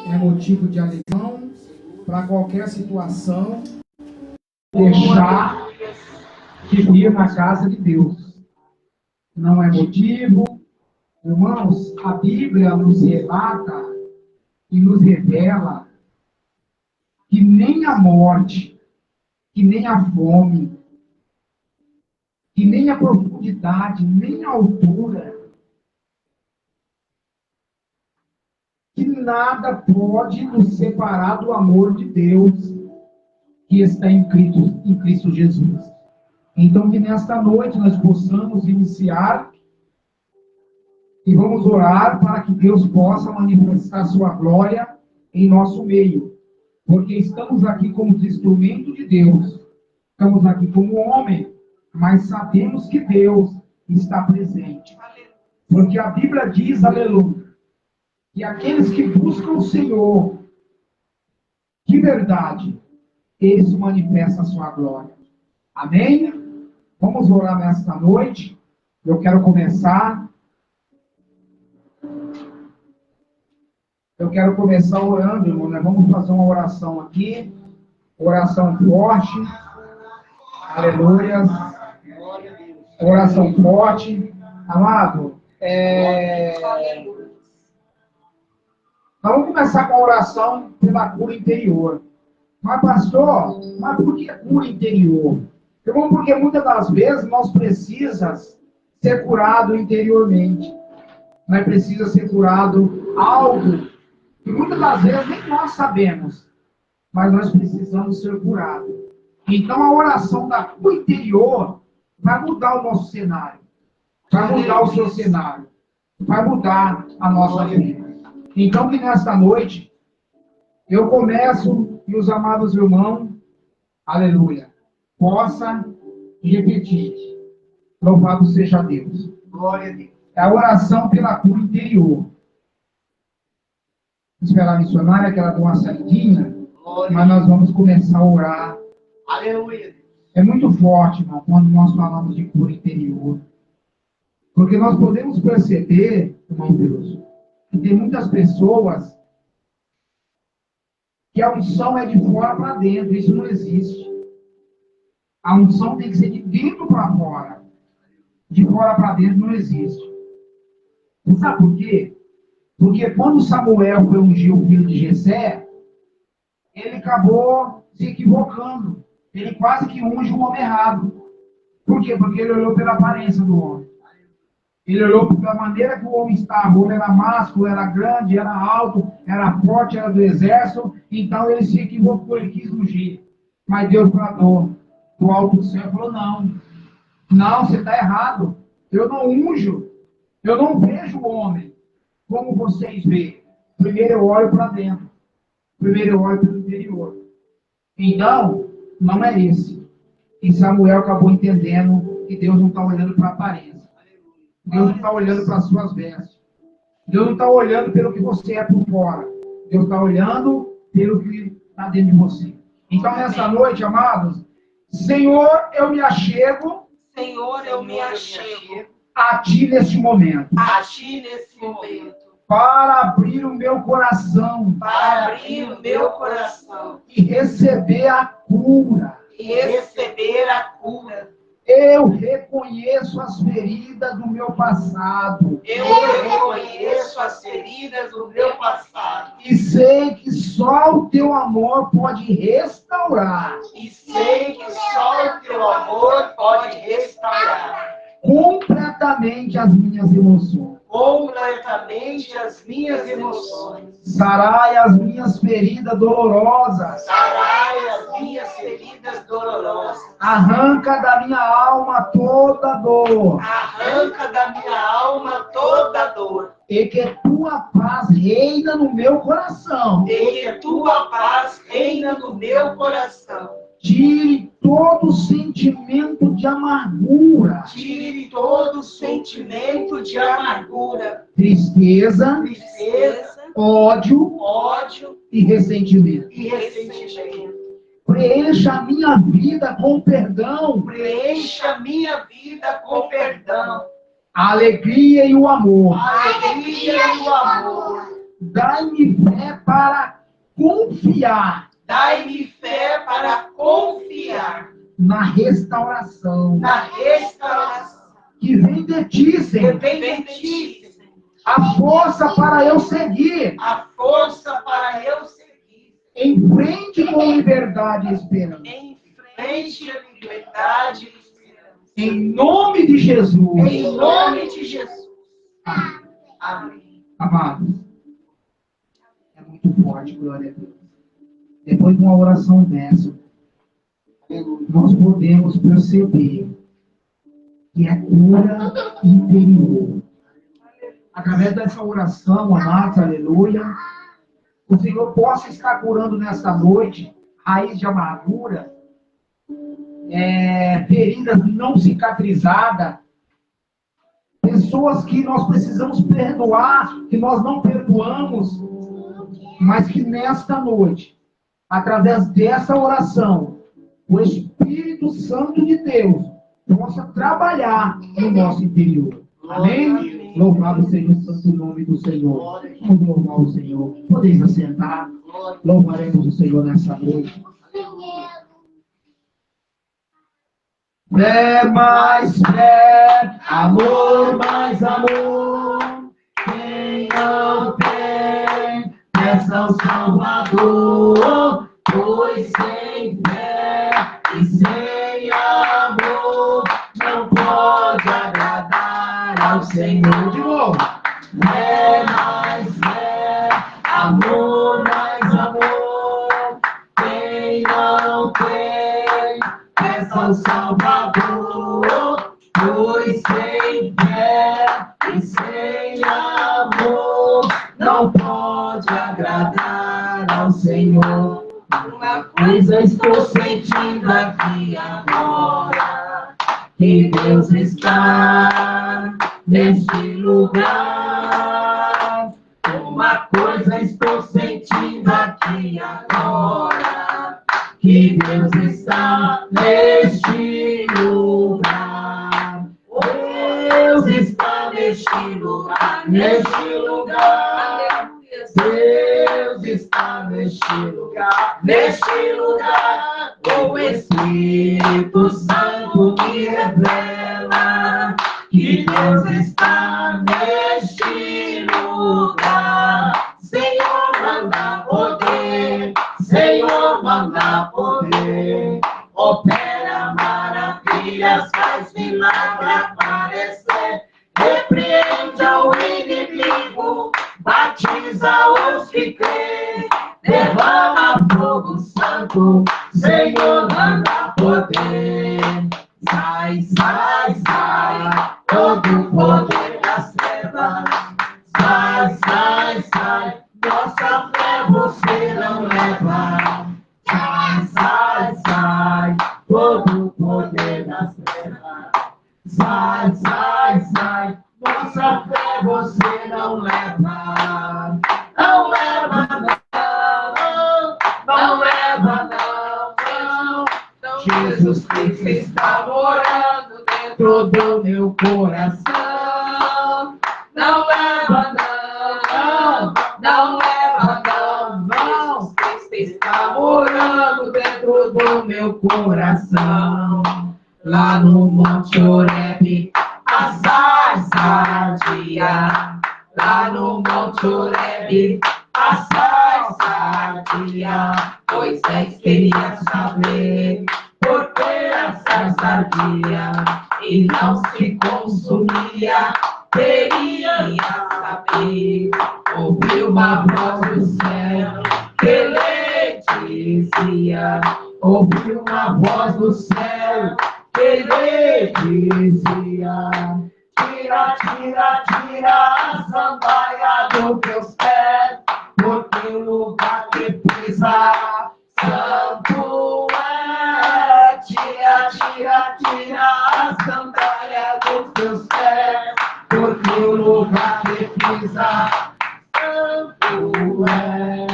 é motivo de alegria para qualquer situação, deixar de vir na casa de Deus. Não é motivo. Irmãos, a Bíblia nos relata e nos revela que nem a morte, que nem a fome, que nem a profundidade, nem a altura, que nada pode nos separar do amor de Deus que está em Cristo Jesus. Então, que nesta noite nós possamos iniciar e vamos orar para que Deus possa manifestar sua glória em nosso meio. Porque estamos aqui como instrumento de Deus. Estamos aqui como homem, mas sabemos que Deus está presente. Porque a Bíblia diz, aleluia, que aqueles que buscam o Senhor de verdade, eles manifestam a sua glória. Amém? Vamos orar nesta noite. Eu quero começar orando, irmão. Nós vamos fazer uma oração aqui. Oração forte. Aleluia. Oração forte. Amado, nós vamos começar com a oração pela cura interior. Mas, pastor, por que cura interior? Irmão, porque muitas das vezes nós precisamos ser curado interiormente. Nós precisamos ser curado algo que muitas das vezes nem nós sabemos, mas nós precisamos ser curados. Então a oração da cura interior vai mudar o nosso cenário, vai mudar o seu cenário, vai mudar a nossa vida. Então que nesta noite eu começo e os amados irmãos, aleluia, possa repetir. Louvado seja Deus. Glória a Deus. É a oração pela cura interior. Esperar a missionária que ela dê uma saidinha, mas nós vamos começar a orar. Aleluia. É muito forte, irmão, quando nós falamos de cura interior. Porque nós podemos perceber, irmão Deus, que tem muitas pessoas que a unção é de fora para dentro. Isso não existe. A unção tem que ser de dentro para fora. De fora para dentro não existe. Você sabe por quê? Porque quando Samuel foi ungir o filho de Jessé, ele acabou se equivocando. Ele quase que unge um homem errado. Por quê? Porque ele olhou pela aparência do homem. Ele olhou pela maneira que o homem estava. O homem era másculo, era grande, era alto, era forte, era do exército. Então ele se equivocou, ele quis ungir. Mas Deus bradou do alto do céu e falou, não, você está errado. Eu não unjo. Eu não vejo o homem como vocês veem. Primeiro eu olho para dentro. Primeiro eu olho para o interior. Então, não é esse. E Samuel acabou entendendo que Deus não está olhando para a aparência. Deus não está olhando para as suas vestes. Deus não está olhando pelo que você é por fora. Deus está olhando pelo que está dentro de você. Então, nessa noite, amados, Senhor, eu me achego. Senhor, eu me achego a Ti neste momento. A Ti nesse momento. Para abrir o meu coração. Para abrir o meu coração. E receber a cura. E receber a cura. Eu reconheço as feridas do meu passado. Eu reconheço as feridas do meu passado. E sei que só o Teu amor pode restaurar. E sei que só o Teu amor pode restaurar completamente as minhas emoções. Completamente as minhas emoções. Sarai as minhas feridas dolorosas. Sarai as minhas feridas dolorosas. Arranca da minha alma toda dor. Arranca da minha alma toda dor. E que tua paz reina no meu coração. E que tua paz reina no meu coração. Tire todo sentimento de amargura. Tire todo sentimento de amargura. Tristeza. Ódio. E ressentimento. Preencha a minha vida com perdão. Preencha a minha vida com perdão. A alegria e o amor. A alegria e o amor. Dai-me fé para confiar Dai-me fé para confiar na restauração na restauração que vem de ti, que Senhor. vem de ti, Senhor. A força para eu seguir A força para eu seguir em frente com liberdade e esperança. em frente à liberdade e esperança. Em nome de Jesus. Em nome de Jesus. Amém. Amados, é muito forte, glória a Deus. Depois de uma oração dessa, nós podemos perceber que é cura interior. Através dessa oração, amados, aleluia, o Senhor possa estar curando nesta noite raiz de amargura, feridas não cicatrizadas, pessoas que nós precisamos perdoar, que nós não perdoamos, mas que nesta noite, através dessa oração, o Espírito Santo de Deus possa trabalhar no nosso interior. Amém? Louvado seja o santo nome do Senhor. Vamos louvar o Senhor. Podeis assentar. Louvaremos o Senhor nessa noite. Fé mais fé, amor mais amor. Quem não tem, peça ao Salvador. Pois sem fé e sem amor não pode agradar ao Senhor. De novo. Fé mais fé, amor mais amor. Quem não tem, peça ao Salvador. Pois sem fé e sem amor não pode agradar ao Senhor. Uma coisa estou sentindo aqui agora, que Deus está neste lugar. Uma coisa estou sentindo aqui agora, que Deus está neste lugar. Deus está neste lugar, neste lugar. Deus está neste lugar, neste lugar. O Espírito Santo me revela que Deus está neste lugar. Senhor, manda poder, Senhor, manda poder. Opera maravilhas, faz milagre aparecer. Repreende ao inimigo, batiza os que creem. Derrama fogo santo, Senhor, manda poder. Sai, sai, sai, todo poder das trevas. Sai, sai, sai, nossa fé você não leva. Sai, sai, sai, todo poder das trevas. Sai, sai, sai, nossa fé você não leva. Não leva, não, não leva, não, não. Jesus Cristo está morando dentro do meu coração. Não leva, não, não leva, não. Jesus Cristo está morando dentro do meu coração. Lá no Monte Horebe, a sarça ardia. Lá no Monte Horebe, a sarça ardia. Moisés queria saber por que a sarça ardia e não se consumia. Queria saber, ouviu uma voz do céu que lhe dizia. Ouviu uma voz do céu que lhe dizia: tira, tira, tira a sandália dos teus pés, porque o lugar que pisa santo é. Tira, tira, tira a sandália dos teus pés, porque o lugar que pisa santo é.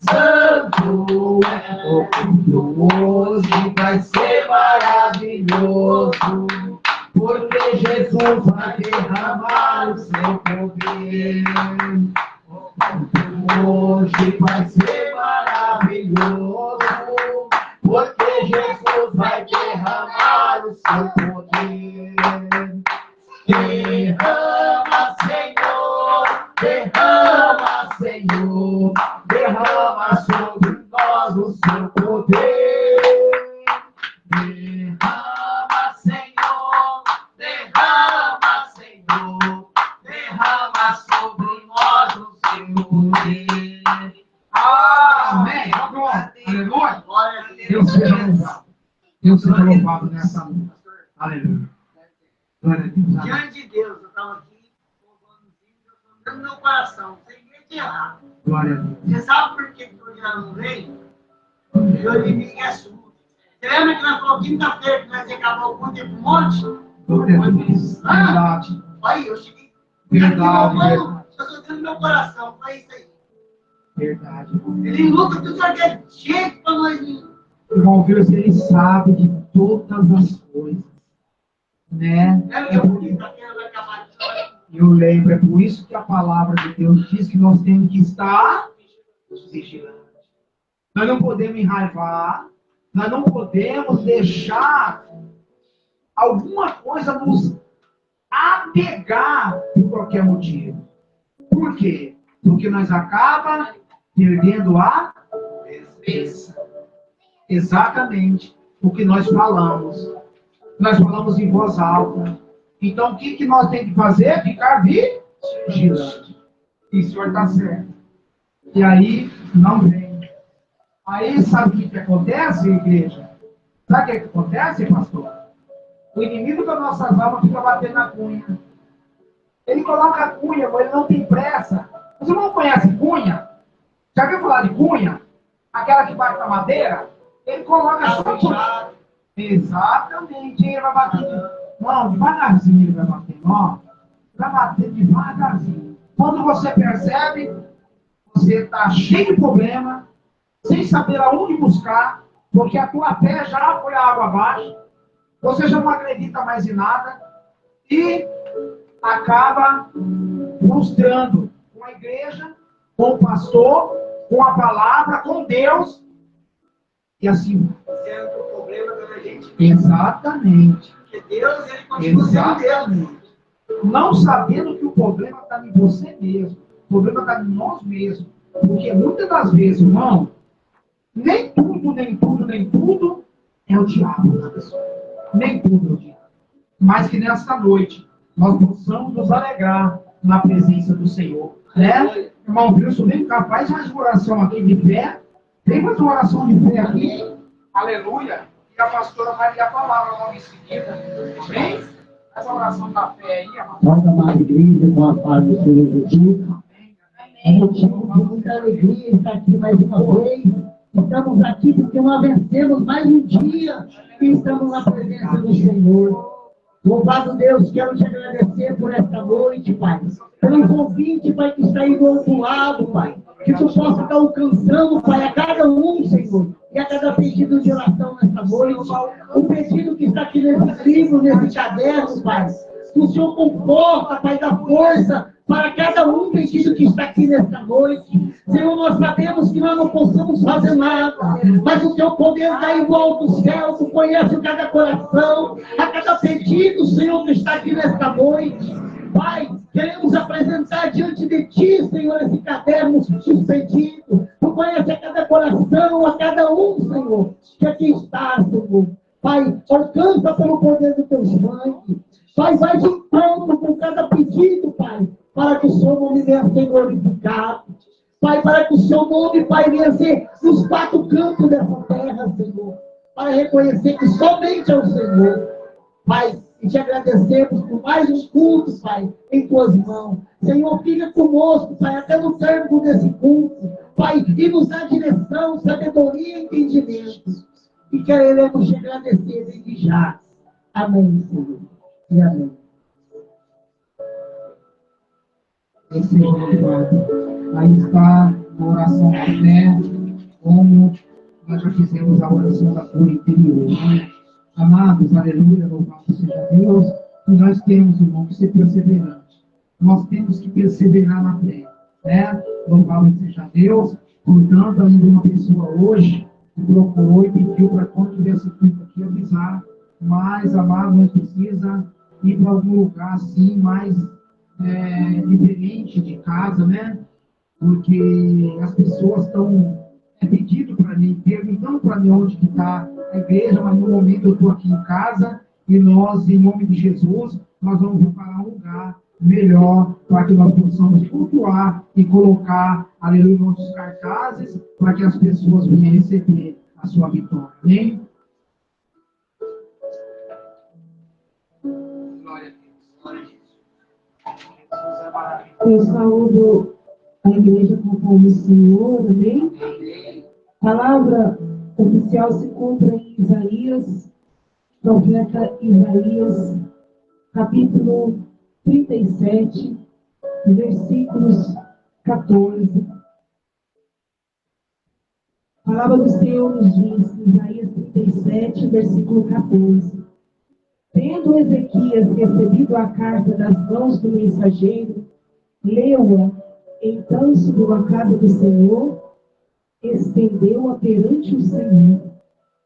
Santo é. O culto hoje vai ser maravilhoso, porque Jesus vai derramar o seu poder. O culto vai ser maravilhoso, porque Jesus vai derramar o seu poder. Derrama, Senhor, derrama, Senhor, derrama sobre nós o seu poder. Derrama, Senhor, derrama, Senhor, derrama sobre nós o seu poder. Amém. Aleluia. Deus seja louvado. Deus seja louvado nessa noite. Aleluia. Glória a Deus. Diante de Deus, eu estava aqui, no meu coração, sem medo de errar. Glória a Deus. Você sabe por que eu já não venho? Meu inimigo é surdo. Você lembra que nós falamos quinta-feira que nós ia acabar o culto pro monte? Glória a Deus. Verdade. Aí, eu cheguei. Verdade. Eu estou dentro do meu coração, foi isso aí. Verdade. Ele luta com qualquer jeito para nós ir. Irmão Deus, ele sabe de todas as coisas. Né? Lembra que eu quinta-feira vai acabar de chorar? Eu lembro, é por isso que a palavra de Deus diz que nós temos que estar vigilantes. Nós não podemos enraivar, nós não podemos deixar alguma coisa nos apegar por qualquer motivo. Por quê? Porque nós acaba perdendo a presença. Exatamente o que nós falamos. Nós falamos em voz alta. Então, o que nós temos que fazer? Ficar vigilante. E o senhor está certo. E aí, não vem. Aí, sabe o que acontece, igreja? Sabe o que acontece, pastor? O inimigo das nossas almas fica batendo na cunha. Ele coloca a cunha, mas ele não tem pressa. Você não conhece cunha? Já viu falar de cunha? Aquela que bate na madeira? Ele coloca só. Exatamente. Ele vai bater. Não, devagarzinho ele vai bater. Não. Vai bater devagarzinho. Quando você percebe, você está cheio de problema, sem saber aonde buscar, porque a tua fé já foi a água abaixo, você já não acredita mais em nada e acaba frustrando com a igreja, com o pastor, com a palavra, com Deus e assim. Sendo que o problema da gente. Exatamente. Porque Deus, ele continua sendo Deus. Não sabendo que o problema está em você mesmo. O problema está em nós mesmos. Porque muitas das vezes, irmão, nem tudo é o diabo na pessoa. Nem tudo é o diabo. Mas que nesta noite nós possamos nos alegrar na presença do Senhor. Né? Irmão Wilson, vem cá, faz uma oração aqui de fé. Tem mais uma oração de fé aqui. Aleluia. E a pastora vai ler a palavra logo em seguida. Amém? Essa oração da fé aí, amado. Nossa amada igreja, com a paz do Senhor Jesus. É motivo de muita alegria estar aqui mais uma vez. Estamos aqui porque nós vencemos mais um dia e estamos na presença do Senhor. Louvado Deus, quero te agradecer por esta noite, Pai. Pelo convite, Pai, que está aí do outro lado, Pai. Que tu possa estar alcançando, Pai, a cada um, Senhor. E a cada pedido de oração nesta noite. O pedido que está aqui nesse livro, nesse caderno, Pai. Que o Senhor conforta, Pai, dá força para cada um pedido que está aqui nesta noite. Senhor, nós sabemos que nós não possamos fazer nada, mas o teu poder está igual do céu, tu conhece cada coração, a cada pedido, Senhor, que está aqui nesta noite. Pai, queremos apresentar diante de ti, Senhor, esse caderno suspendido. Tu conhece a cada coração, a cada um, Senhor, que aqui está, Senhor. Pai, alcança pelo poder do teu sangue. Pai, vai de encontro com cada pedido, Pai, para que o seu nome venha ser glorificado. Pai, para que o seu nome, Pai, venha ser nos quatro cantos dessa terra, Senhor. Para reconhecer que somente é o Senhor. Pai, e te agradecemos por mais um culto, Pai, em tuas mãos. Senhor, fica conosco, Pai, até no término desse culto. Pai, e nos dá direção, sabedoria e entendimento. E queremos te agradecer desde já. Amém, Senhor. E amém. Senhor, louvado. Aí está a oração da fé, como nós já fizemos a oração da cura interior. Né? Amados, aleluia, louvado seja Deus. E nós temos, irmão, que ser perseverante. Nós temos que perseverar na fé. Né? Louvado seja Deus. Portanto, ainda uma pessoa hoje procurou e pediu para quando tivesse culto aqui avisar, mas, amado, não precisa ir para algum lugar assim, mais diferente de casa, né? Porque as pessoas estão pedindo para mim, perguntando para mim onde que está a igreja, mas no momento eu estou aqui em casa e nós, em nome de Jesus, nós vamos preparar um lugar melhor para que nós possamos cultuar e colocar, aleluia, nossos cartazes para que as pessoas venham receber a sua vitória. Amém? Glória a Deus. Glória a Deus. Jesus é maravilhoso. Eu saúdo a igreja com o povo do Senhor, amém? A palavra oficial se cumpre em Isaías, profeta Isaías, capítulo 37, versículos 14. A palavra do Senhor nos diz, Isaías 37, versículo 14. Tendo Ezequias recebido a carta das mãos do mensageiro, leu-a, então subiu à casa do Senhor, estendeu-a perante o Senhor,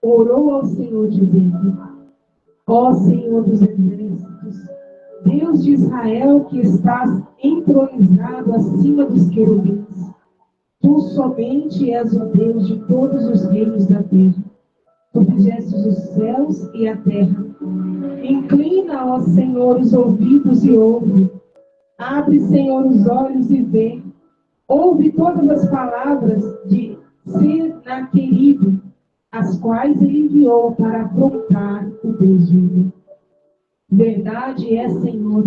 orou ao Senhor, dizendo: Ó Senhor dos exércitos, Deus de Israel, que estás entronizado acima dos querubins, tu somente és o Deus de todos os reinos da terra. Tu fizestes os céus e a terra. Inclina, ó Senhor, os ouvidos e ouve. Abre, Senhor, os olhos e vê. Ouve todas as palavras de Senaqueribe, as quais ele enviou para afrontar o Deus vivo. Verdade é, Senhor,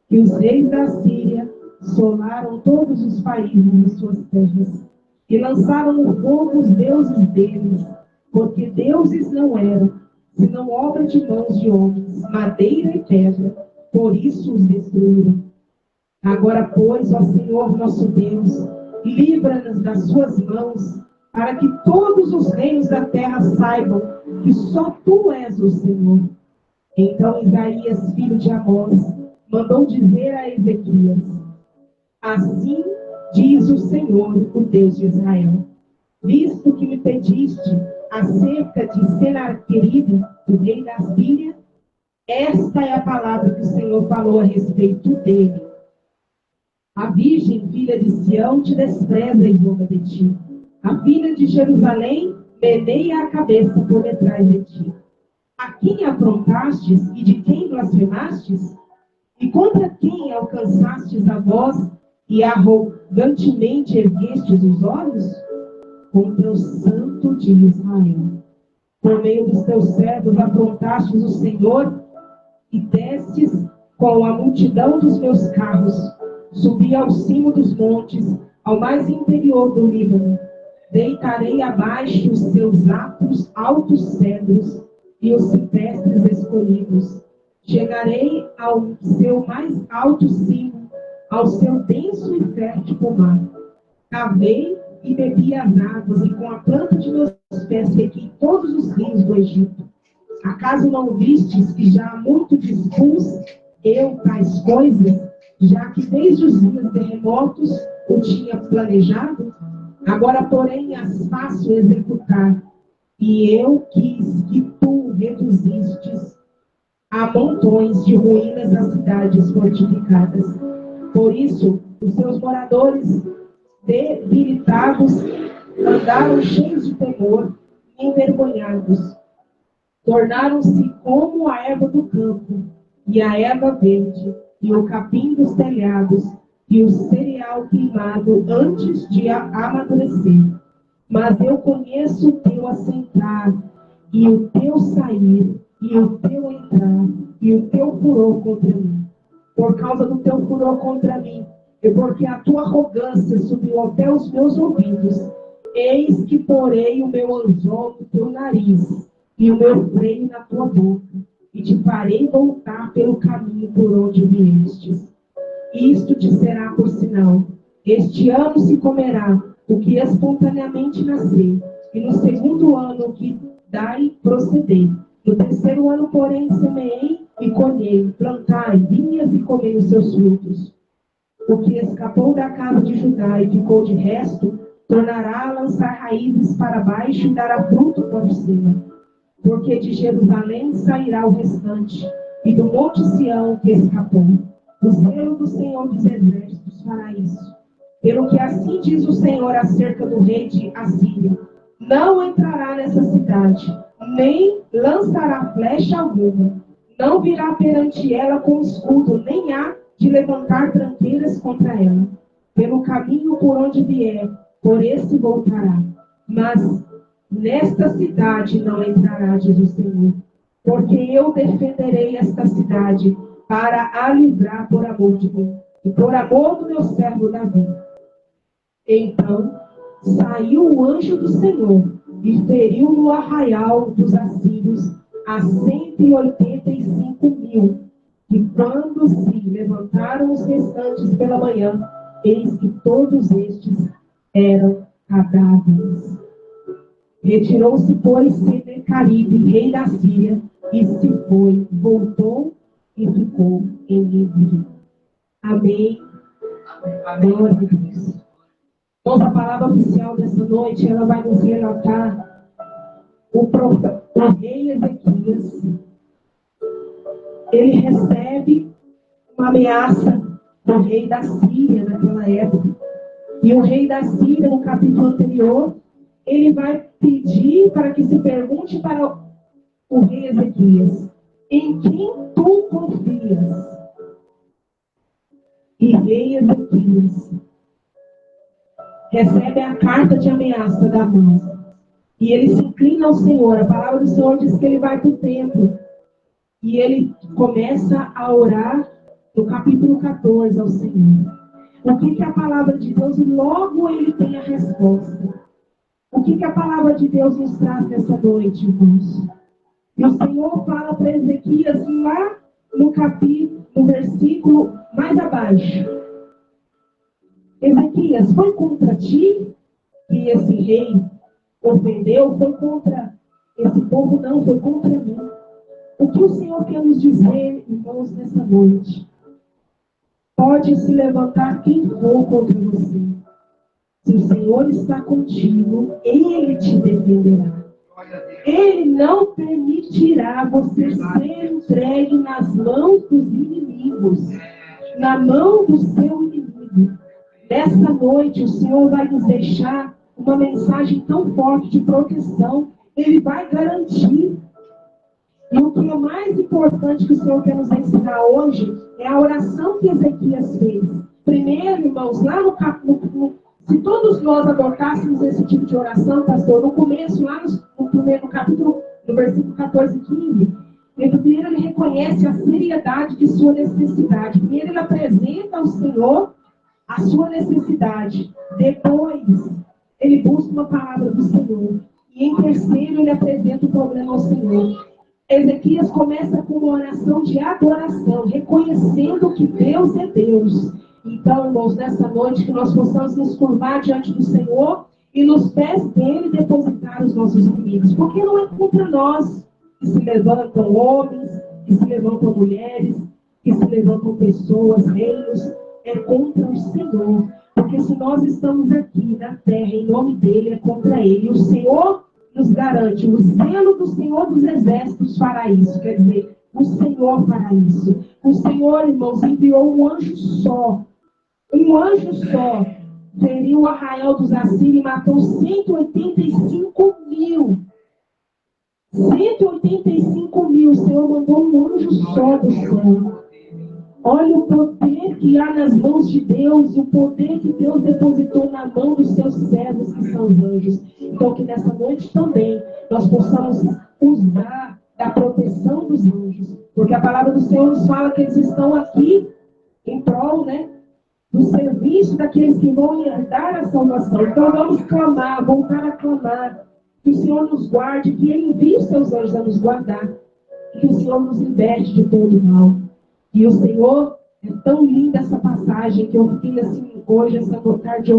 que os reis da Síria solaram todos os países de suas terras e lançaram no fogo os deuses deles, porque deuses não eram, senão obra de mãos de homens, madeira e pedra, por isso os destruíram. Agora, pois, ó Senhor nosso Deus, livra-nos das suas mãos, para que todos os reinos da terra saibam que só tu és o Senhor. Então Isaías, filho de Amós, mandou dizer a Ezequias: Assim diz o Senhor, o Deus de Israel, visto que me pediste acerca de Senaqueribe, o rei da Síria, esta é a palavra que o Senhor falou a respeito dele. A virgem, filha de Sião, te despreza e zomba de ti. A filha de Jerusalém meneia a cabeça por detrás de ti. A quem afrontastes e de quem blasfemastes? E contra quem alcançastes a voz e arrogantemente erguestes os olhos? Contra o Santo de Israel. Por meio dos teus servos afrontastes o Senhor e destes com a multidão dos meus carros. Subi ao cimo dos montes, ao mais interior do Líbano. Deitarei abaixo os seus altos cedros e os ciprestes escolhidos. Chegarei ao seu mais alto cimo, ao seu denso e fértil pomar. Cavei e bebi as águas, e com a planta de meus pés reguei todos os rios do Egito. Acaso não vistes que já há muito dispus eu tais coisas, já que desde os dias terremotos o tinha planejado? Agora, porém, as faço executar, e eu quis que tu reduzistes a montões de ruínas as cidades fortificadas. Por isso, os seus moradores debilitados andaram cheios de temor e envergonhados. Tornaram-se como a erva do campo, e a erva verde, e o capim dos telhados, e o cereal queimado antes de amadurecer. Mas eu conheço o teu assentar, e o teu sair, e o teu entrar, e o teu furor contra mim. Por causa do teu furor contra mim, e porque a tua arrogância subiu até os meus ouvidos, eis que porei o meu anzol no teu nariz, e o meu freio na tua boca, e te farei voltar pelo caminho por onde viestes. Isto te será por sinal: este ano se comerá o que espontaneamente nascer, e no segundo ano o que dai proceder. No terceiro ano, porém, semeei e colhei, plantai vinhas e comei os seus frutos. O que escapou da casa de Judá e ficou de resto, tornará a lançar raízes para baixo e dará fruto por cima. Porque de Jerusalém sairá o restante, e do monte Sião que escapou. O zelo do Senhor dos Exércitos fará isso. Pelo que assim diz o Senhor acerca do rei de Assíria: não entrará nessa cidade, nem lançará flecha alguma, não virá perante ela com escudo, nem há de levantar tranqueiras contra ela. Pelo caminho por onde vier, por esse voltará. Mas nesta cidade não entrará, diz o Senhor, porque eu defenderei esta cidade para a livrar por amor de mim e por amor do meu servo Davi. Então saiu o anjo do Senhor e feriu no arraial dos assírios a 185.000. E quando se levantaram os restantes pela manhã, eis que todos estes eram cadáveres. Retirou-se, pois, Senequeribe, rei da Síria, e se foi, voltou e ficou em Nínive. Amém. Glória a Deus. Então, a palavra oficial dessa noite, ela vai nos relatar o rei Ezequias. Ele recebe uma ameaça do rei da Síria naquela época. E o rei da Síria, no capítulo anterior, ele vai pedir para que se pergunte para o rei Ezequias: em quem tu confias? E rei Ezequias recebe a carta de ameaça da mão. E ele se inclina ao Senhor. A palavra do Senhor diz que ele vai para o templo. E ele começa a orar no capítulo 14 ao Senhor. O que a palavra de Deus, e logo ele tem a resposta. O que a palavra de Deus nos traz nessa noite, irmãos? E o Senhor fala para Ezequias lá no capítulo, no versículo mais abaixo. Ezequias, foi contra ti que esse rei ofendeu? Foi contra esse povo? Não, foi contra mim. O que o Senhor quer nos dizer, irmãos, nessa noite? Pode se levantar quem for contra você. Se o Senhor está contigo, Ele te defenderá. Ele não permitirá você ser entregue nas mãos dos inimigos, na mão do seu inimigo. Nessa noite, o Senhor vai nos deixar uma mensagem tão forte de proteção. Ele vai garantir. E o que é mais importante que o Senhor quer nos ensinar hoje é a oração que Ezequias fez. Primeiro, irmãos, lá no capítulo, se todos nós adotássemos esse tipo de oração, pastor, no começo, lá no primeiro capítulo, no versículo 14 e 15, primeiro ele reconhece a seriedade de sua necessidade. Primeiro ele apresenta ao Senhor a sua necessidade. Depois, ele busca uma palavra do Senhor. E em terceiro, ele apresenta o problema ao Senhor. Ezequias começa com uma oração de adoração, reconhecendo que Deus é Deus. Então, irmãos, nessa noite, que nós possamos nos curvar diante do Senhor e nos pés dele depositar os nossos inimigos. Porque não é contra nós que se levantam homens, que se levantam mulheres, que se levantam pessoas, reinos. É contra o Senhor. Porque se nós estamos aqui na terra, em nome dele, é contra ele. E o Senhor nos garante, o zelo do Senhor dos Exércitos fará isso. Quer dizer, o Senhor fará isso. O Senhor, irmãos, enviou um anjo só. Um anjo só feriu o arraial dos assírios e matou 185.000. 185.000. O Senhor mandou um anjo só do céu. Olha o poder que há nas mãos de Deus, o poder que Deus depositou na mão dos seus servos, que são os anjos. Então, que nessa noite também nós possamos usar da proteção dos anjos. Porque a palavra do Senhor nos fala que eles estão aqui em prol, do serviço daqueles que vão herdar a salvação. Então, vamos clamar, voltar a clamar, que o Senhor nos guarde, que Ele envie os seus anjos a nos guardar, que o Senhor nos liberte de todo mal. E o Senhor, é tão linda essa passagem, que eu fiquei assim, hoje, essa tarde,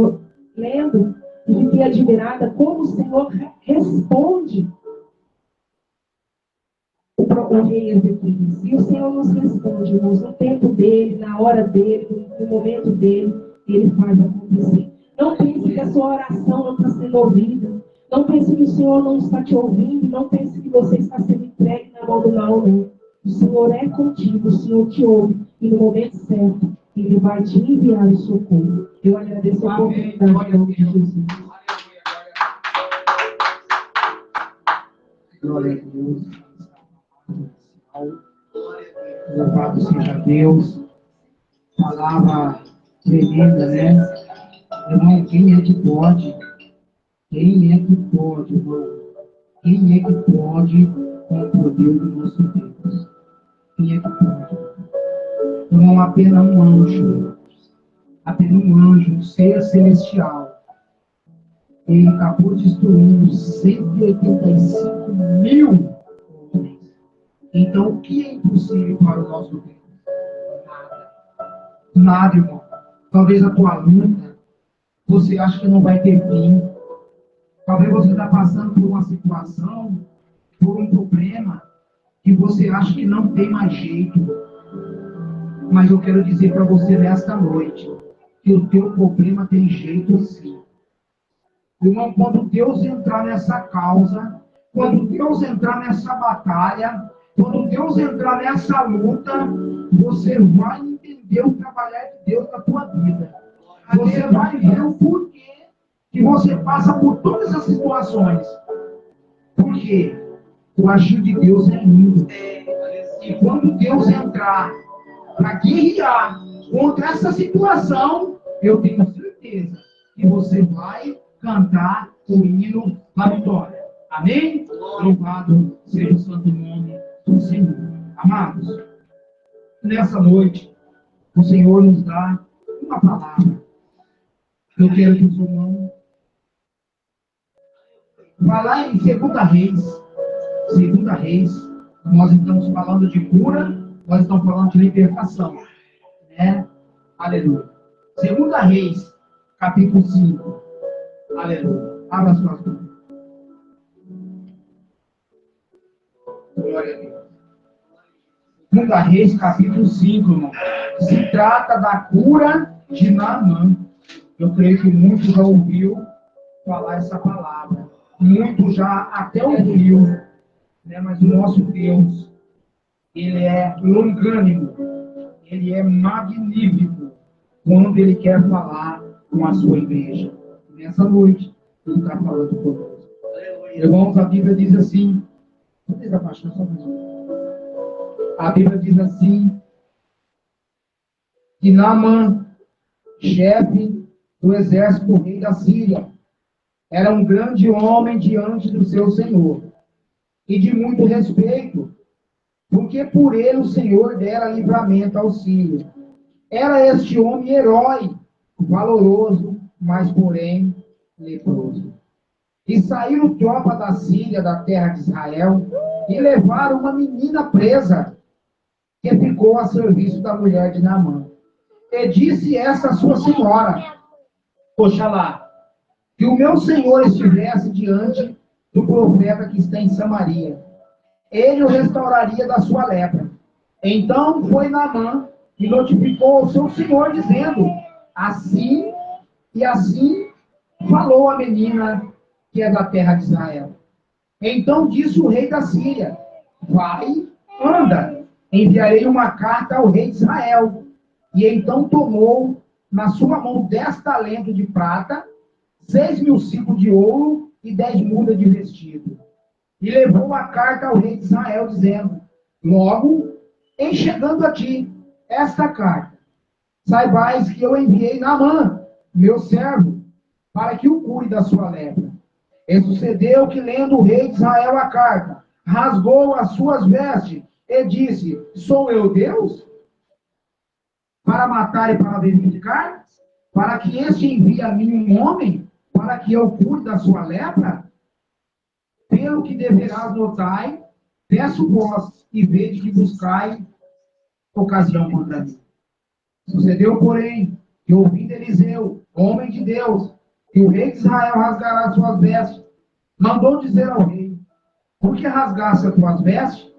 lendo, e fiquei admirada como o Senhor responde o rei Ezequias. E o Senhor nos responde, irmãos, no tempo dele, na hora dele, no momento dele, ele faz acontecer. Não pense que a sua oração não está sendo ouvida. Não pense que o Senhor não está te ouvindo. Não pense que você está sendo entregue na mão do mal, não. O Senhor é contigo, o Senhor te ouve. E no momento certo, Ele vai te enviar o socorro. Eu agradeço a oportunidade, em nome de Jesus. Glória a Deus. Louvado seja Deus. Palavra tremenda, né? Irmão, quem é que pode? Quem é que pode, irmão? Quem é que pode com o poder do nosso Deus? Quem é que pode? Irmão, apenas um anjo, um ser celestial, ele acabou destruindo 185 mil homens. Então, o que é impossível para o nosso Deus? Nada, irmão. Talvez a tua luta, você acha que não vai ter fim. Talvez você está passando por uma situação, por um problema, que você acha que não tem mais jeito. Mas eu quero dizer para você nesta noite, que o teu problema tem jeito sim. Irmão, quando Deus entrar nessa causa, quando Deus entrar nessa batalha, quando Deus entrar nessa luta, você vai entender o trabalhar de Deus na tua vida. Você vai ver o porquê que você passa por todas as situações. Porque o agir de Deus é lindo. E quando Deus entrar para guerrear contra essa situação, eu tenho certeza que você vai cantar o hino da vitória. Amém? Louvado seja o santo nome do Senhor. Amados, nessa noite, o Senhor nos dá uma palavra. Eu quero que os irmãos falar em 2 Reis. 2 Reis, nós estamos falando de cura, nós estamos falando de libertação. Né? Aleluia. 2 Reis, capítulo 5. Aleluia. Abra suas mãos. Glória a Deus. 2 Reis, capítulo 5, irmão. Se trata da cura de Naamã. Eu creio que muitos já ouviu falar essa palavra. Muitos já até ouviu. Né? Mas o nosso Deus, Ele é longânimo. Ele é magnífico quando Ele quer falar com a sua igreja. Nessa noite, Ele está falando conosco. Irmãos, a Bíblia diz assim. A Bíblia diz assim, que Naamã, chefe do exército do rei da Síria, era um grande homem diante do seu Senhor, e de muito respeito, porque por ele o Senhor dera livramento ao sírio. Era este homem herói, valoroso, mas porém leproso. E saíram tropa da Síria, da terra de Israel, e levaram uma menina presa, que ficou a serviço da mulher de Naamã. E disse essa sua senhora, Oxalá, que o meu senhor estivesse diante do profeta que está em Samaria. Ele o restauraria da sua lepra. Então foi Naamã e notificou ao seu senhor, dizendo, assim e assim falou a menina que é da terra de Israel. Então disse o rei da Síria, vai, anda, enviarei uma carta ao rei de Israel. E então tomou na sua mão 10 talentos de prata, 6.000 ciclos de ouro e 10 mudas de vestido. E levou a carta ao rei de Israel, dizendo, logo, em chegando a ti esta carta, saibais que eu enviei Naamã, meu servo, para que o cure da sua lepra. E sucedeu que, lendo o rei de Israel a carta, rasgou as suas vestes e disse, sou eu Deus? Para matar e para verificar? Para que este envie a mim um homem, para que eu cure da sua lepra? Pelo que deverás notar, peço vós e vede que buscai ocasião contra mim. Sucedeu, porém, que ouvindo Eliseu, homem de Deus, que o rei de Israel rasgará suas vestes, mandou dizer ao rei, por que rasgaste as tuas vestes?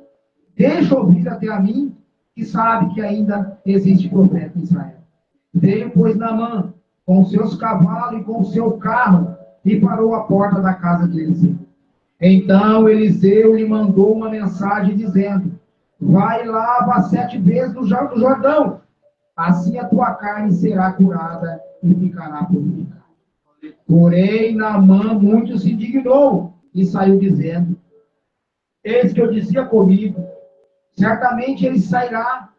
Deixa ouvir até a mim, que sabe que ainda existe profeta em Israel. Veio, pois, Naamã, com seus cavalos e com seu carro, e parou à porta da casa de Eliseu. Então Eliseu lhe mandou uma mensagem dizendo: vai e lava 7 vezes no Jordão, assim a tua carne será curada e ficará purificada. Porém, Naamã muito se indignou e saiu dizendo: eis que eu dizia comigo, certamente ele sairá,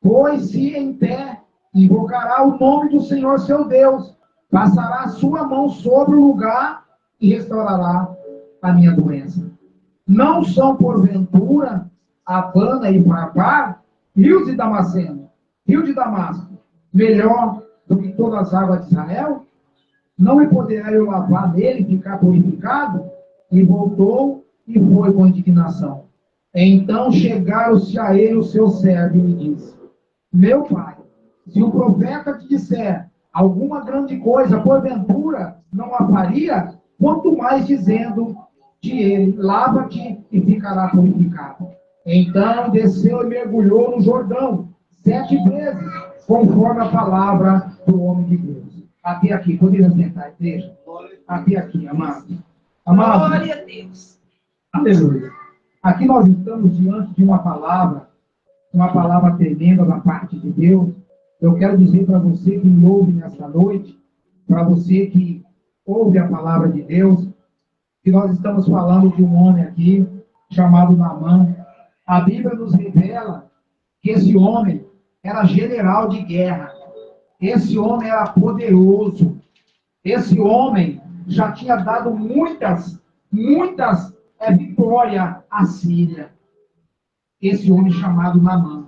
pôs-se em pé, invocará o nome do Senhor seu Deus, passará a sua mão sobre o lugar e restaurará a minha doença. Não são, porventura, Abana e Farpar, rios de Damasceno, rio de Damasco, melhor do que todas as águas de Israel? Não me poderá eu lavar nele e ficar purificado? E voltou e foi com indignação. Então chegaram-se a ele o seu servo e lhe disse: meu pai, se o profeta te disser alguma grande coisa, porventura não a faria, quanto mais dizendo-te ele: lava-te e ficará purificado. Então desceu e mergulhou no Jordão 7 vezes, conforme a palavra do homem de Deus. Até aqui, podemos sentar, igreja? Até aqui, amado. Amado. Glória a Deus. Aleluia. Aqui nós estamos diante de uma palavra tremenda da parte de Deus. Eu quero dizer para você que me ouve nesta noite, para você que ouve a palavra de Deus, que nós estamos falando de um homem aqui, chamado Naamã. A Bíblia nos revela que esse homem era general de guerra. Esse homem era poderoso. Esse homem já tinha dado muitas vitórias à Síria. Esse homem chamado Naamã.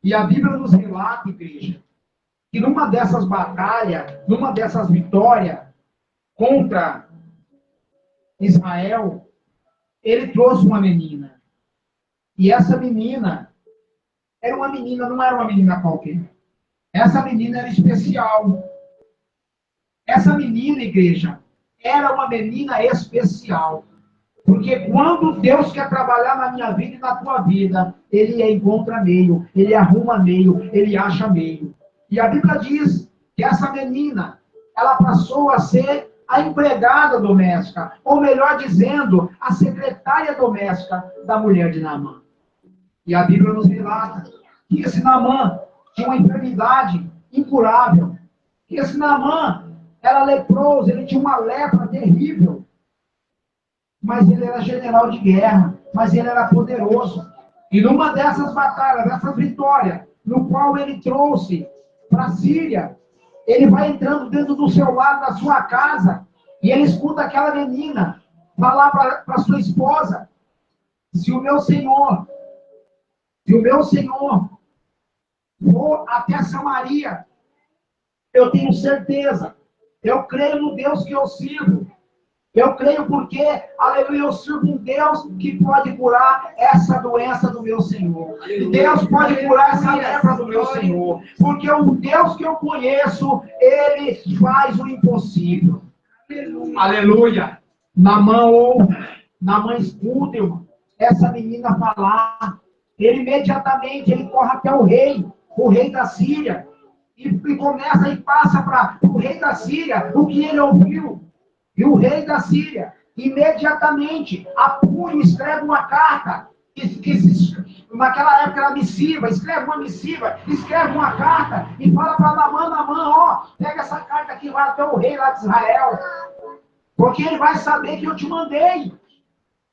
E a Bíblia nos relata, igreja, que numa dessas batalhas, numa dessas vitórias contra Israel, ele trouxe uma menina. E essa menina era uma menina, não era uma menina qualquer. Essa menina era especial. Essa menina, igreja, era uma menina especial. Porque quando Deus quer trabalhar na minha vida e na tua vida, Ele encontra meio, Ele arruma meio, Ele acha meio. E a Bíblia diz que essa menina, ela passou a ser a empregada doméstica, ou melhor dizendo, a secretária doméstica da mulher de Naamã. E a Bíblia nos relata que esse Naamã tinha uma enfermidade incurável. Que esse Naamã era leproso, ele tinha uma lepra terrível. Mas ele era general de guerra, mas ele era poderoso. E numa dessas batalhas, dessas vitórias, no qual ele trouxe para a Síria, ele vai entrando dentro do seu lar, da sua casa, e ele escuta aquela menina falar para sua esposa: se o meu Senhor for até Samaria, eu tenho certeza, eu creio no Deus que eu sirvo. Eu creio porque, aleluia, eu sirvo um Deus que pode curar essa doença do meu Senhor. Deus pode curar essa lepra do meu Senhor. Porque o Deus que eu conheço, Ele faz o impossível. Aleluia. Naamã escuta, irmão, essa menina falar. Ele imediatamente, ele corre até o rei da Síria. E começa e passa para o rei da Síria o que ele ouviu. E o rei da Síria, imediatamente, apunha e escreve uma carta, naquela época era missiva, escreve uma carta, e fala para Naamã, ó, pega essa carta aqui, vai até o rei lá de Israel, porque ele vai saber que eu te mandei,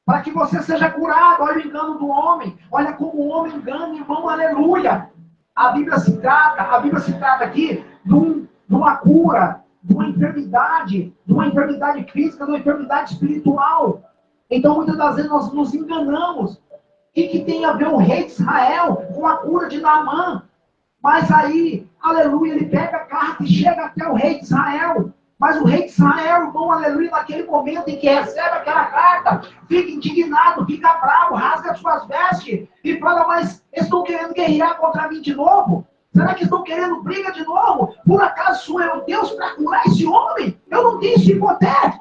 para que você seja curado. Olha o engano do homem, olha como o homem engana, irmão, aleluia. A Bíblia se trata aqui de uma cura, de uma enfermidade física, de uma enfermidade espiritual. Então, muitas das vezes, nós nos enganamos. O que tem a ver o rei de Israel com a cura de Naamã? Mas aí, aleluia, ele pega a carta e chega até o rei de Israel. Mas o rei de Israel, irmão, aleluia, naquele momento em que recebe aquela carta, fica indignado, fica bravo, rasga as suas vestes e fala: mas eles estão querendo guerrear contra mim de novo? Será que estão querendo briga de novo? Por acaso sou eu Deus para curar esse homem? Eu não tenho esse poder.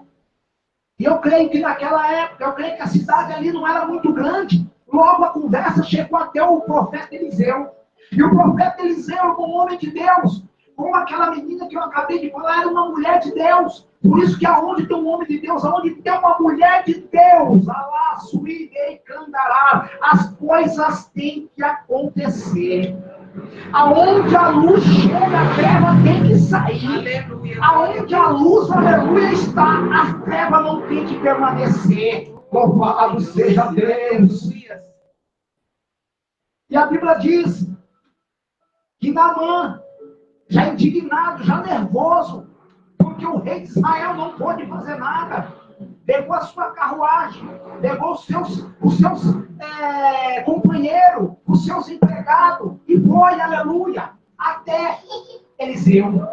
E eu creio que naquela época, eu creio que a cidade ali não era muito grande. Logo a conversa chegou até o profeta Eliseu. E o profeta Eliseu, como homem de Deus, como aquela menina que eu acabei de falar, era uma mulher de Deus. Por isso que aonde tem um homem de Deus, aonde tem uma mulher de Deus, Alá, Suíde, Candará, as coisas têm que acontecer. Aonde a luz chega, a treva tem que sair. Aleluia. Aonde a luz, aleluia, está, a treva não tem que permanecer. Louvado seja Deus. E a Bíblia diz que Naamã, já indignado, já nervoso, porque o rei de Israel não pôde fazer nada, pegou a sua carruagem, pegou os seus companheiros, os seus empregados, e foi, aleluia, até Eliseu.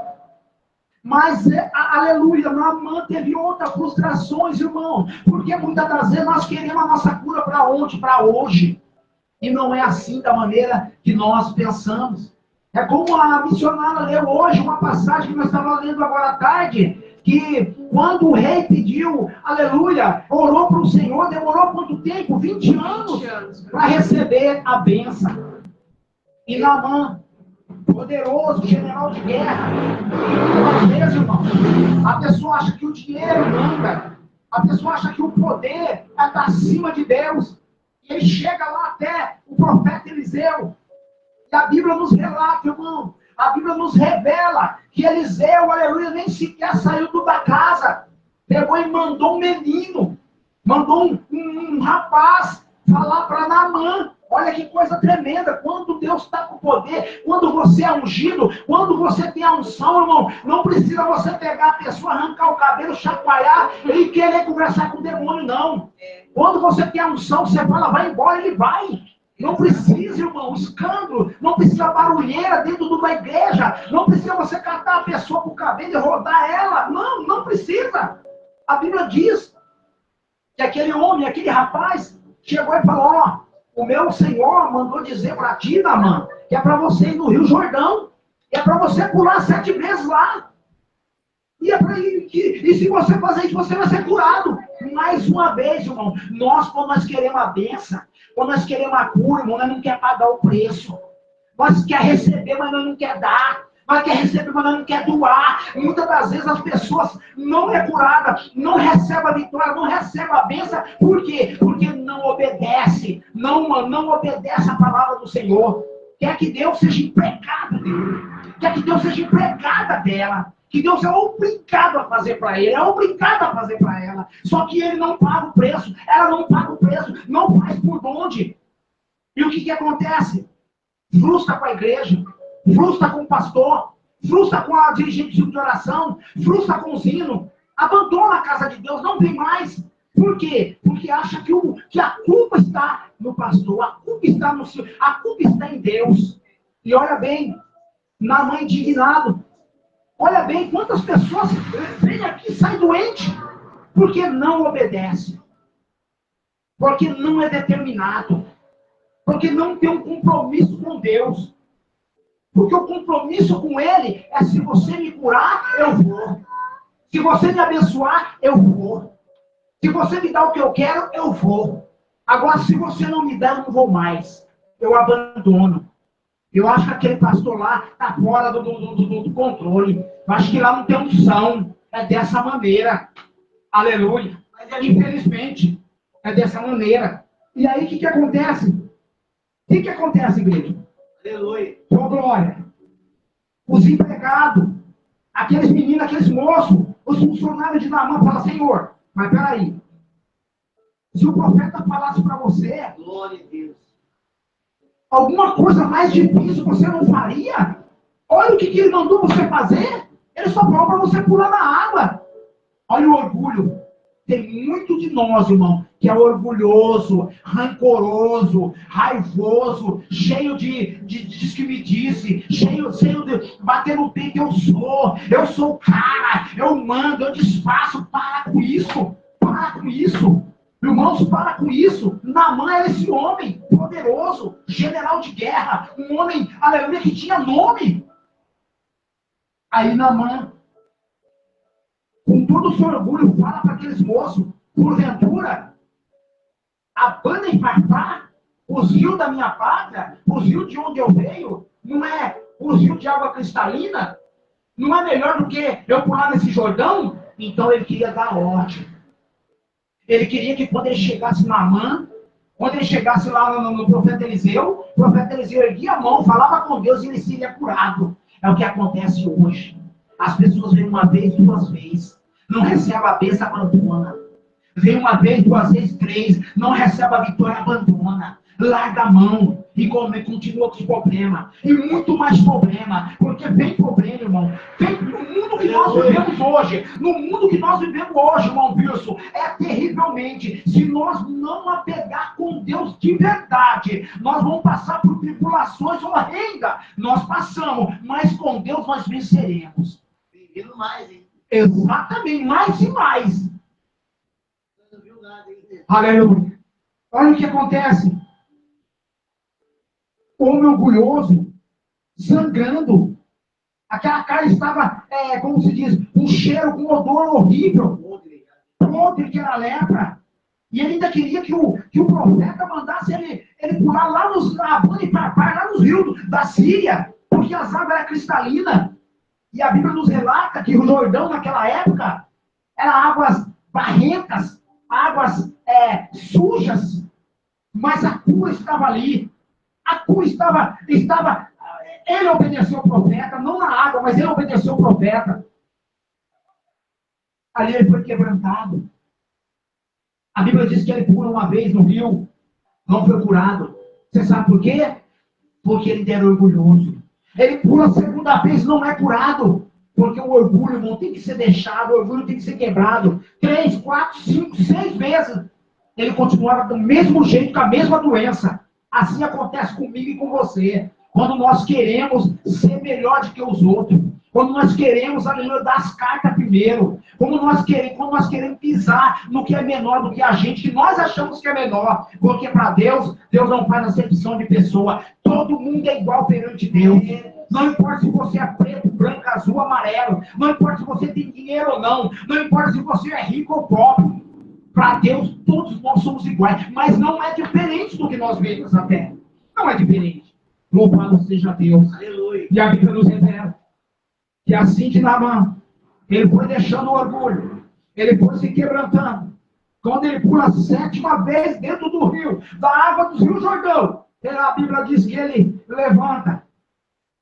Mas, aleluia, Naamã teve outras frustrações, irmão, porque muitas das vezes nós queremos a nossa cura para onde? Para hoje. E não é assim da maneira que nós pensamos. É como a missionária leu hoje uma passagem que nós estávamos lendo agora à tarde, que quando o rei pediu, aleluia, orou para o Senhor, demorou quanto tempo? 20 anos para receber a bênção. E Naamã, poderoso, general de guerra, e às vezes, irmão, a pessoa acha que o dinheiro manda, a pessoa acha que o poder está acima de Deus, e ele chega lá até o profeta Eliseu. E a Bíblia nos relata, irmão, a Bíblia nos revela que Eliseu, aleluia, nem sequer saiu da casa. Pegou e mandou um menino, mandou um rapaz falar para Naamã. Olha que coisa tremenda, quando Deus está com poder, quando você é ungido, quando você tem a unção, irmão, não precisa você pegar a pessoa, arrancar o cabelo, chacoalhar e querer conversar com o demônio, não. Quando você tem a unção, você fala, vai embora, ele vai. Não precisa, irmão, escândalo, não precisa barulheira dentro da igreja, não precisa você catar a pessoa com o cabelo e rodar ela, não precisa. A Bíblia diz que aquele homem, aquele rapaz, chegou e falou, ó, o meu Senhor mandou dizer para ti, Naamã, que é para você ir no Rio Jordão, é para você pular 7 vezes lá. E se você fazer isso, você vai ser curado. Mais uma vez, irmão, quando nós queremos a bênção, quando nós queremos a cura, irmão, nós não queremos pagar o preço. Nós queremos receber, mas nós não queremos dar. Nós queremos receber, mas nós não queremos doar. Muitas das vezes as pessoas não é curada, não recebem a vitória, não recebem a bênção. Por quê? Porque não obedece, não obedece a palavra do Senhor. Quer que Deus seja empregado dele. Quer que Deus seja empregada dela. Que Deus é obrigado a fazer para ele, é obrigado a fazer para ela. Só que ele não paga o preço, ela não paga o preço, não faz por onde. E o que acontece? Frustra com a igreja, frustra com o pastor, frustra com a dirigente de oração, frustra com os hinos, abandona a casa de Deus, não vem mais. Por quê? Porque acha que a culpa está no pastor, a culpa está no Senhor, a culpa está em Deus. E olha bem, Naamã indignado. Olha bem, quantas pessoas vêm aqui e saem doentes porque não obedece, porque não é determinado, porque não tem um compromisso com Deus. Porque o compromisso com Ele é: se você me curar, eu vou. Se você me abençoar, eu vou. Se você me dá o que eu quero, eu vou. Agora, se você não me dá, eu não vou mais. Eu abandono. Eu acho que aquele pastor lá está fora do controle. Eu acho que lá não tem unção. É dessa maneira. Aleluia. Infelizmente, é dessa maneira. E aí, o que acontece? O que acontece, igreja? Aleluia. Oh, glória. Os empregados, aqueles meninos, aqueles moços, os funcionários de Naamã falam: Senhor, mas peraí. Se o profeta falasse para você, Glória a Deus, alguma coisa mais difícil você não faria? Olha o que ele mandou você fazer. Ele só falou para você pular na água. Olha o orgulho. Tem muito de nós, irmão, que é orgulhoso, rancoroso, raivoso, cheio de diz que me disse, cheio de bater no peito. Eu sou o cara, eu mando, eu desfaço. Para com isso, para com isso. Irmãos, para com isso. Naamã era esse homem poderoso, general de guerra, um homem, aleluia, que tinha nome. Aí Naamã, com todo o seu orgulho, fala para aqueles moços: porventura, a banda infartar, os rios da minha pátria, os rios de onde eu venho, não é os rios de água cristalina? Não é melhor do que eu pular nesse Jordão? Então ele queria dar ordem. Ele queria que quando ele chegasse na Naamã, quando ele chegasse lá no profeta Eliseu, o profeta Eliseu erguia a mão, falava com Deus e ele seria curado. É o que acontece hoje. As pessoas vêm uma vez, duas vezes, não recebem a bênção, abandona. Vem uma vez, duas vezes, três, não recebe a vitória, abandona. Larga a mão e continua com os problemas. E muito mais problema. Porque vem problema, irmão. Vem no mundo que nós vivemos hoje. No mundo que nós vivemos hoje, irmão Wilson, é terrivelmente. Se nós não apegar com Deus de verdade, nós vamos passar por tribulações horrendas. Nós passamos, mas com Deus nós venceremos. Vivendo mais, hein? Exatamente, mais e mais. Aleluia. Olha o que acontece. O homem orgulhoso, sangrando. Aquela carne estava, como se diz, um cheiro, um odor horrível. Podre que era lepra. E ele ainda queria que o profeta mandasse ele pular lá nos Abana e Parpar, lá nos rios da Síria, porque as águas eram cristalinas. E a Bíblia nos relata que o Jordão, naquela época, eram águas barrentas, águas sujas, mas a cura estava ali. A cura estava. Ele obedeceu o profeta, não na água, mas ele obedeceu o profeta. Ali ele foi quebrantado. A Bíblia diz que ele pula uma vez no rio, não foi curado. Você sabe por quê? Porque ele era orgulhoso. Ele pula a segunda vez, não é curado. Porque o orgulho, irmão, tem que ser deixado, o orgulho tem que ser quebrado. 3, 4, 5, 6 vezes. Ele continuava do mesmo jeito, com a mesma doença. Assim acontece comigo e com você. Quando nós queremos ser melhor do que os outros. Quando nós queremos, aleluia, dar as cartas primeiro. Quando nós queremos pisar no que é menor do que a gente, que nós achamos que é menor. Porque para Deus, Deus não faz acepção de pessoa. Todo mundo é igual perante Deus. Não importa se você é preto, branco, azul, amarelo. Não importa se você tem dinheiro ou não. Não importa se você é rico ou pobre. Para Deus, todos nós somos iguais. Mas não é diferente do que nós vemos na terra. Não é diferente. Louvado seja Deus. Aleluia. E a Bíblia nos revela que assim de Naamã, ele foi deixando o orgulho. Ele foi se quebrantando. Quando ele pula a 7ª vez dentro do rio, da água do rio Jordão, a Bíblia diz que ele levanta.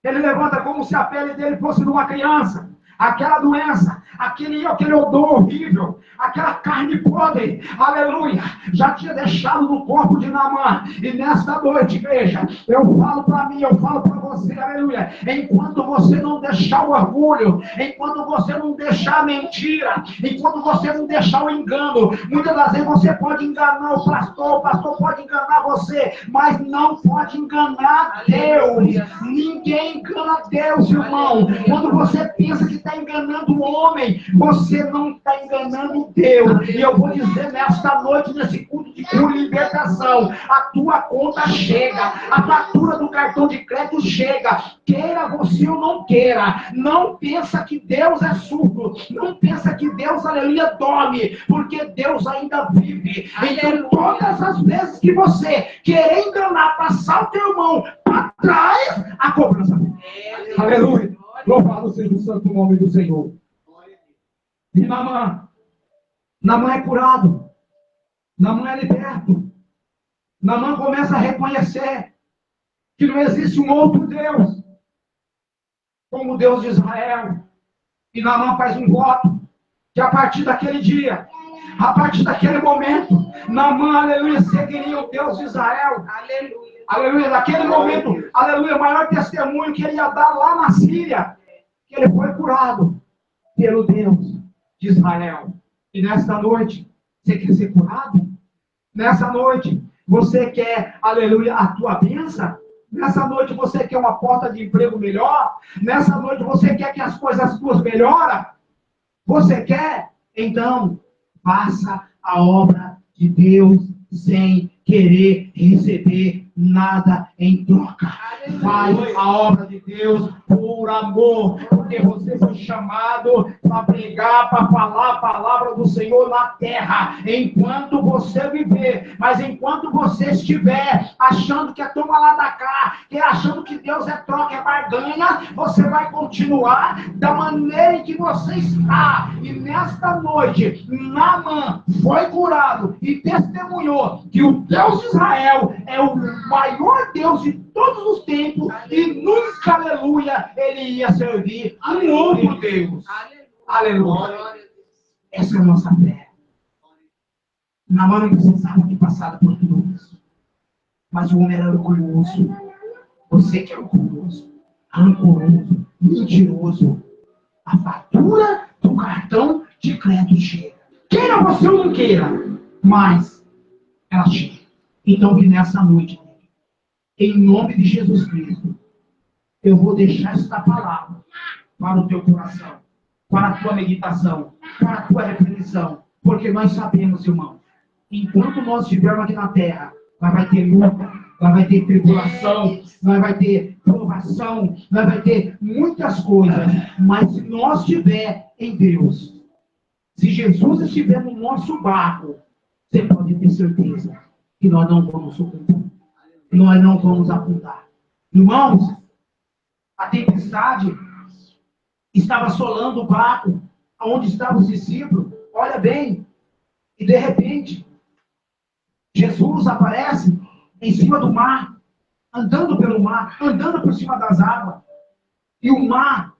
Ele levanta como se a pele dele fosse de uma criança. Aquela doença, aquele odor horrível, aquela carne podre, aleluia, já tinha deixado no corpo de Naamã. E nesta noite, igreja, eu falo para mim, eu falo para você, aleluia, enquanto você não deixar o orgulho, enquanto você não deixar a mentira, enquanto você não deixar o engano, muitas das vezes você pode enganar o pastor pode enganar você, mas não pode enganar Deus. Ninguém engana Deus, irmão. Quando você pensa que está enganando o homem, você não está enganando Deus. E eu vou dizer nesta noite, nesse culto de cura e libertação, a tua conta chega, a fatura do cartão de crédito chega, queira você ou não queira. Não pensa que Deus é surdo, não pensa que Deus, aleluia, dorme, porque Deus ainda vive. Então todas as vezes que você querer enganar, passar o teu irmão para trás, a cobrança vem. Aleluia. Louvado seja o santo nome do Senhor. E Naamã é curado. Naamã é liberto. Naamã começa a reconhecer que não existe um outro Deus como o Deus de Israel. E Naamã faz um voto que a partir daquele dia, a partir daquele momento, Naamã, aleluia, seguiria o Deus de Israel. Aleluia. Aleluia, naquele momento, aleluia, o maior testemunho que ele ia dar lá na Síria, que ele foi curado pelo Deus de Israel. E nesta noite, você quer ser curado? Nessa noite, você quer, aleluia, a tua bênção? Nessa noite, você quer uma porta de emprego melhor? Nessa noite, você quer que as coisas tuas melhorem? Você quer? Então, faça a obra de Deus sem querer receber nada em troca. Faz a obra de Deus por amor, porque você foi chamado para pregar, para falar a palavra do Senhor na terra, enquanto você viver. Mas enquanto você estiver achando que é toma lá da cá, que é achando que Deus é troca, é barganha, você vai continuar da maneira em que você está. E nesta noite, Naamã foi curado e testemunhou que o Deus de Israel é o maior Deus de todos os tempos e nunca, aleluia, ele ia servir um outro Deus. Aleluia. Essa é a nossa fé. Naamã não precisava ter passado por tudo isso. Mas o homem era orgulhoso. Você que é orgulhoso, rancoroso, mentiroso. A fatura do cartão de crédito chega. Queira você ou não queira, mas ela chega. Então que nessa noite, em nome de Jesus Cristo, eu vou deixar esta palavra para o teu coração, para a tua meditação, para a tua reflexão. Porque nós sabemos, irmão, enquanto nós estivermos aqui na terra, vai ter luta, vai ter tribulação, vai ter provação, vai ter muitas coisas. Mas se nós estiver em Deus, se Jesus estiver no nosso barco, você pode ter certeza que nós não vamos sucumbir, nós não vamos afundar. Irmãos, a tempestade estava assolando o barco, onde estavam os discípulos. Olha bem, e de repente, Jesus aparece em cima do mar, andando pelo mar, andando por cima das águas. E o mar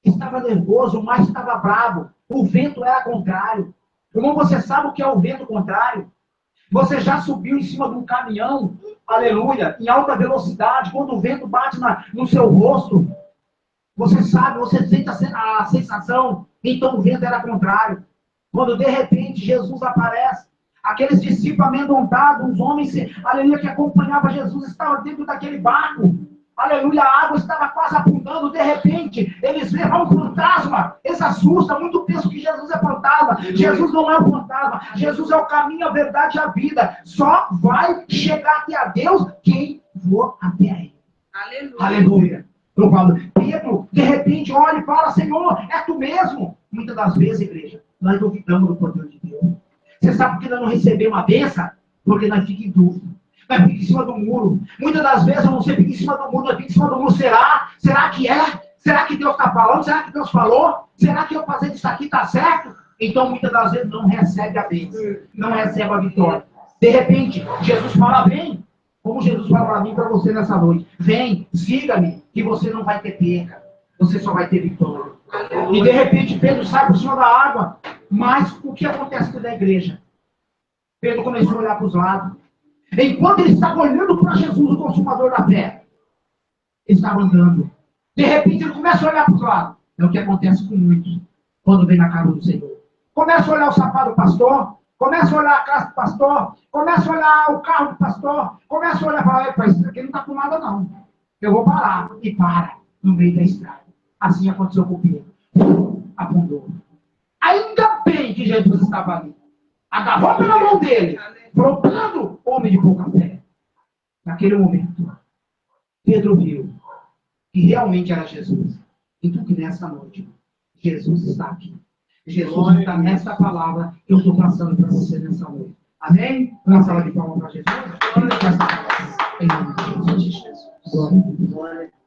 estava nervoso, o mar estava bravo, o vento era contrário. Irmão, você sabe o que é o vento contrário? Você já subiu em cima de um caminhão, aleluia, em alta velocidade, quando o vento bate no seu rosto, você sabe, você sente a sensação, então o vento era contrário. Quando de repente Jesus aparece, aqueles discípulos amedrontados, os homens, aleluia, que acompanhavam Jesus, estavam dentro daquele barco. Aleluia, a água estava quase afundando. De repente, eles veem um fantasma. Eles assustam, muito pensam que Jesus é fantasma. Aleluia. Jesus não é um fantasma. Jesus é o caminho, a verdade e a vida. Só vai chegar até a Deus quem for até Ele. Aleluia. Aleluia. Eu falo, Pedro, de repente, olha e fala, Senhor, é tu mesmo. Muitas das vezes, igreja, nós duvidamos do poder de Deus. Você sabe por que nós não recebemos a bênção? Porque nós ficamos em dúvida. Nós ficamos em cima do muro. Muitas das vezes eu não sei ficar em cima do muro, nós ficamos em cima do muro. Será? Será que é? Será que Deus está falando? Será que Deus falou? Será que eu fazendo isso aqui está certo? Então muitas das vezes não recebe a bênção. Não recebe a vitória. De repente, Jesus fala, vem. Como Jesus fala para mim e para você nessa noite. Vem, siga-me, que você não vai ter perca. Você só vai ter vitória. E de repente Pedro sai por cima da água. Mas o que acontece com a igreja? Pedro começou a olhar para os lados. Enquanto ele estava olhando para Jesus, o consumador da fé, ele estava andando. De repente ele começa a olhar para os lados. É o que acontece com muitos quando vem na casa do Senhor. Começa a olhar o sapato do pastor, começa a olhar a casa do pastor, começa a olhar o carro do pastor, começa a olhar e falar, isso aqui não está com nada não. Eu vou parar. E para no meio da estrada. Assim aconteceu com Pedro. Afundou. Ainda bem que Jesus estava ali. Agarrou pela mão dele, procurando homem de pouca fé. Naquele momento, Pedro viu que realmente era Jesus. Então que nessa noite, Jesus está aqui. Jesus está nessa palavra que eu estou passando para você nessa noite. Amém? Uma salva de palmas para Jesus. Em nome de Jesus. Glória a Deus.